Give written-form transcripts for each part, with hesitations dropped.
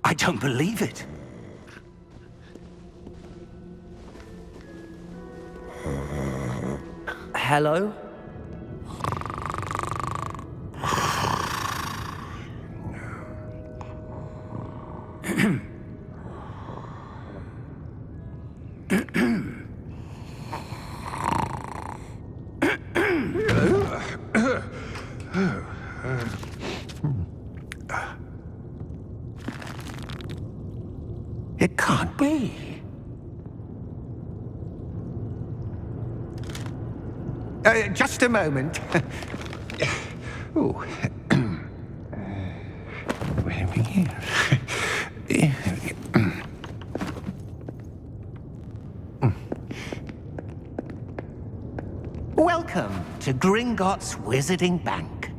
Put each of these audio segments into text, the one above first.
I don't believe it. Hello? It can't be. Just a moment. Oh. Where are we here? Welcome to Gringotts Wizarding Bank.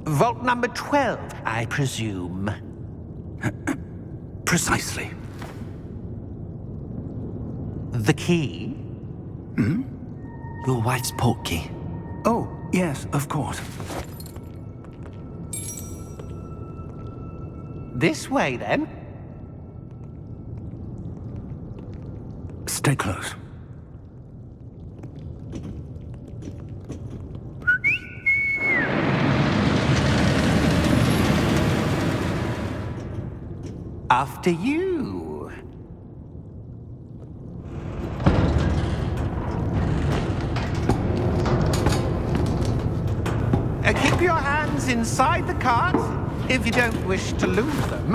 Vault number 12, I presume. Precisely. The key? Your wife's portkey. Oh, yes, of course. This way, then. Stay close. After you. Keep your hands inside the cart if you don't wish to lose them.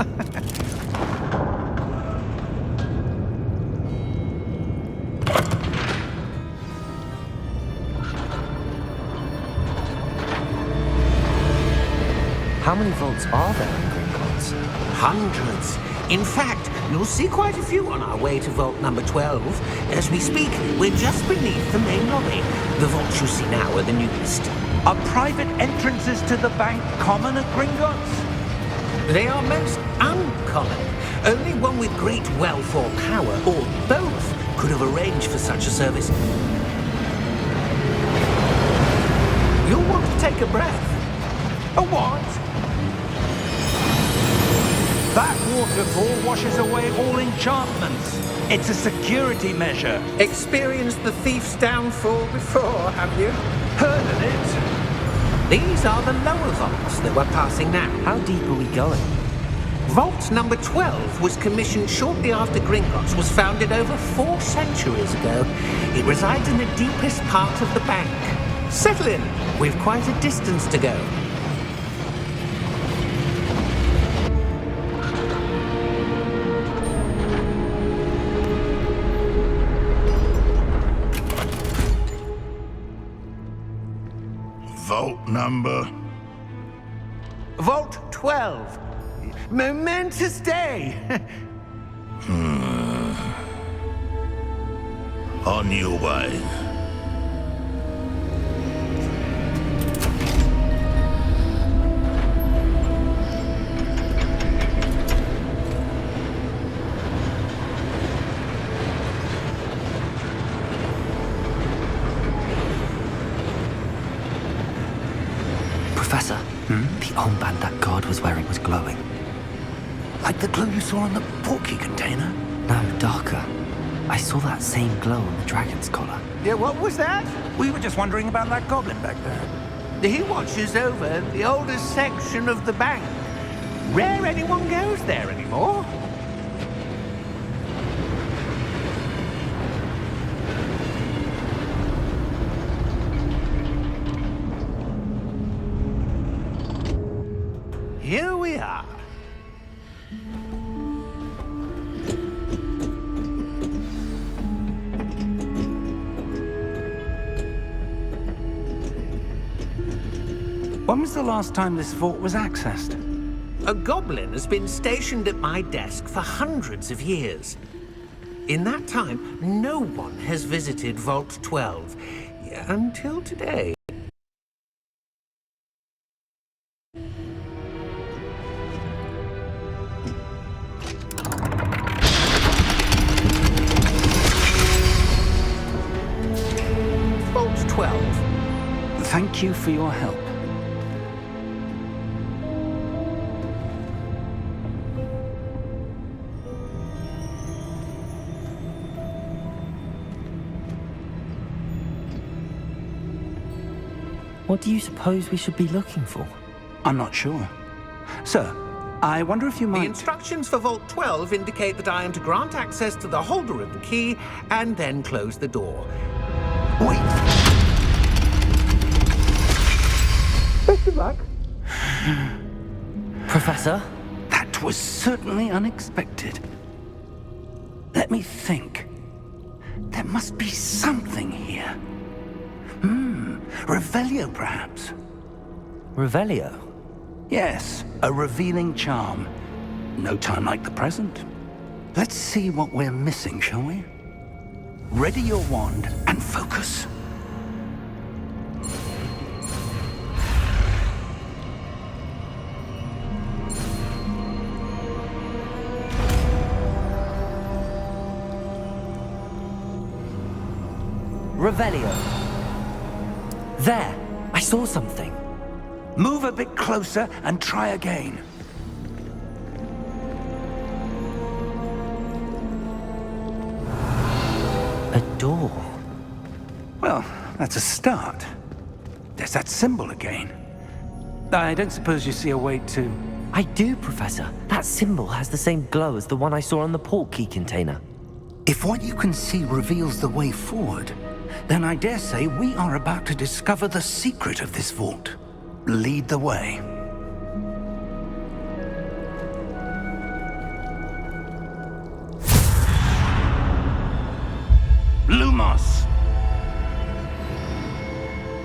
How many vaults are there in Gringotts? Hundreds. In fact, you'll see quite a few on our way to vault number 12. As we speak, we're just beneath the main lobby. The vaults you see now are the newest. Are private entrances to the bank common at Gringotts? They are most uncommon. Only one with great wealth or power, or both, could have arranged for such a service. You'll want to take a breath. A what? That waterfall washes away all enchantments. It's a security measure. Experienced the thief's downfall before, have you? Heard of it? These are the lower vaults that we're passing now. How deep are we going? Vault number 12 was commissioned shortly after Gringotts was founded over 4 centuries ago. It resides in the deepest part of the bank. Settle in. We've quite a distance to go. Vault number? Vault 12. Momentous day. On your way. Professor, the armband that guard was wearing was glowing. Like the glow you saw on the portkey container? No, darker. I saw that same glow on the dragon's collar. Yeah, what was that? We were just wondering about that goblin back there. He watches over the oldest section of the bank. Rare anyone goes there anymore. Here we are. When was the last time this vault was accessed? A goblin has been stationed at my desk for hundreds of years. In that time, no one has visited Vault 12 until today. Vault 12. Thank you for your help. What do you suppose we should be looking for? I'm not sure. Sir, I wonder if you The might... instructions for Vault 12 indicate that I am to grant access to the holder of the key and then close the door. Wait! Best of luck. Professor? That was certainly unexpected. Let me think. There must be something here. Revelio, perhaps? Revelio? Yes, a revealing charm. No time like the present. Let's see what we're missing, shall we? Ready your wand and focus. Revelio. There! I saw something. Move a bit closer and try again. A door. Well, that's a start. There's that symbol again. I don't suppose you see a way to... I do, Professor. That symbol has the same glow as the one I saw on the port key container. If what you can see reveals the way forward, then I dare say we are about to discover the secret of this vault. Lead the way. Lumos!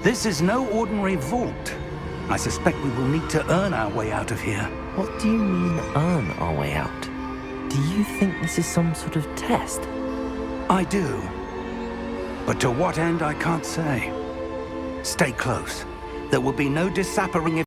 This is no ordinary vault. I suspect we will need to earn our way out of here. What do you mean, earn our way out? Do you think this is some sort of test? I do. But to what end, I can't say. Stay close. There will be no disappering if